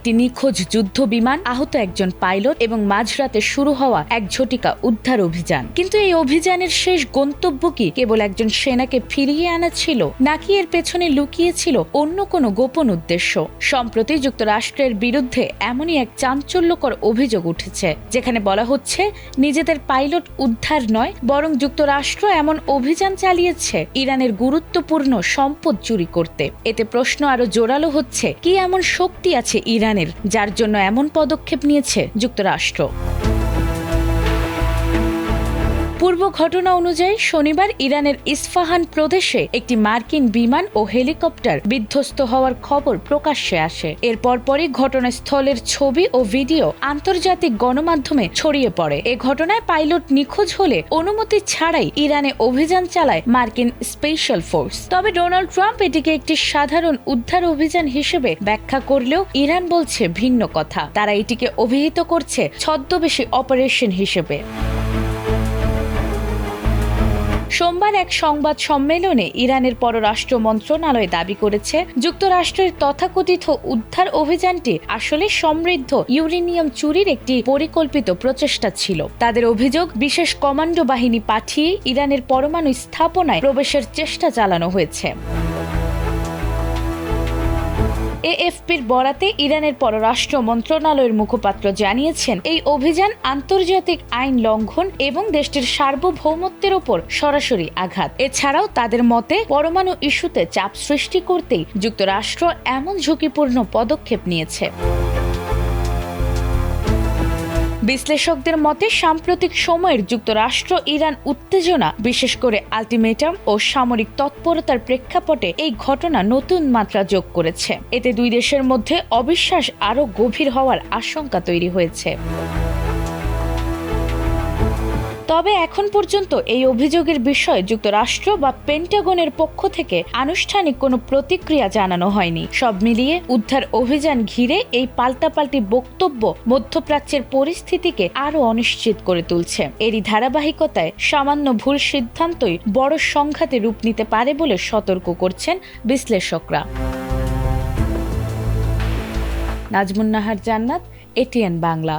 একটি নিখোঁজ যুদ্ধ বিমান, আহত একজন পাইলট এবং মাঝরাতে শুরু হওয়া এক ঝটিকা উদ্ধার অভিযান। কিন্তু এই অভিযানের শেষ গন্তব্য কি কেবল একজন সেনাকে ফিরিয়ে আনা ছিল, নাকি এর পেছনে লুকিয়ে ছিল অন্য কোনো গোপন উদ্দেশ্য? সম্প্রতি যুক্তরাষ্ট্রের বিরুদ্ধে এমনই এক চাঞ্চল্যকর অভিযোগ উঠেছে, যেখানে বলা হচ্ছে নিজেদের পাইলট উদ্ধার নয়, বরং যুক্তরাষ্ট্র এমন অভিযান চালিয়েছে ইরানের গুরুত্বপূর্ণ সম্পদ চুরি করতে। এতে প্রশ্ন আরো জোরালো হচ্ছে, কি এমন শক্তি আছে ইরানের যার জন্য এমন পদক্ষেপ নিয়েছে যুক্তরাষ্ট্র? পূর্ব ঘটনা অনুযায়ী শনিবার ইরানের ইস্ফাহান প্রদেশে একটি মার্কিন বিমান ও হেলিকপ্টার বিধ্বস্ত হওয়ার খবর প্রকাশ্যে আসে। এর পরপরই ঘটনাস্থলের ছবি ও ভিডিও আন্তর্জাতিক গণমাধ্যমে ছড়িয়ে পড়ে। এ ঘটনায় পাইলট নিখোঁজ হলে অনুমতি ছাড়াই ইরানে অভিযান চালায় মার্কিন স্পেশাল ফোর্স। তবে ডোনাল্ড ট্রাম্প এটিকে একটি সাধারণ উদ্ধার অভিযান হিসেবে ব্যাখ্যা করলেও ইরান বলছে ভিন্ন কথা। তারা এটিকে অভিহিত করছে ছদ্মবেশী অপারেশন হিসেবে। সোমবার এক সংবাদ সম্মেলনে ইরানের পররাষ্ট্র মন্ত্রণালয় দাবি করেছে, যুক্তরাষ্ট্রের তথাকথিত উদ্ধার অভিযানটি আসলে সমৃদ্ধ ইউরেনিয়াম চুরির একটি পরিকল্পিত প্রচেষ্টা ছিল। তাদের অভিযোগ, বিশেষ কমান্ডো বাহিনী পাঠিয়ে ইরানের পরমাণু স্থাপনায় প্রবেশের চেষ্টা চালানো হয়েছে। এএফপির বরাতে ইরানের পররাষ্ট্র মন্ত্রণালয়ের মুখপাত্র জানিয়েছেন, এই অভিযান আন্তর্জাতিক আইন লঙ্ঘন এবং দেশটির সার্বভৌমত্বের ওপর সরাসরি আঘাত। এছাড়াও তাদের মতে পরমাণু ইস্যুতে চাপ সৃষ্টি করতেই যুক্তরাষ্ট্র এমন ঝুঁকিপূর্ণ পদক্ষেপ নিয়েছে। বিশ্লেষকদের মতে সাম্প্রতিক সময়ের যুক্তরাষ্ট্র ইরান উত্তেজনা, বিশেষ করে আলটিমেটাম ও সামরিক তৎপরতার প্রেক্ষাপটে এই ঘটনা নতুন মাত্রা যোগ করেছে। এতে দুই দেশের মধ্যে অবিশ্বাস আরও গভীর হওয়ার আশঙ্কা তৈরি হয়েছে। তবে এখন পর্যন্ত এই অভিযোগের বিষয়ে যুক্তরাষ্ট্র বা পেন্টাগনের পক্ষ থেকে আনুষ্ঠানিক কোনো প্রতিক্রিয়া জানানো হয়নি। সব মিলিয়ে উদ্ধার অভিযান ঘিরে এই পাল্টাপাল্টি বক্তব্য মধ্যপ্রাচ্যের পরিস্থিতিকে আরও অনিশ্চিত করে তুলছে। এরই ধারাবাহিকতায় সামান্য ভুল সিদ্ধান্তই বড় সংঘাতে রূপ নিতে পারে বলে সতর্ক করছেন বিশ্লেষকরা। নাজমুন নাহার জান্নাত, এটিএন বাংলা।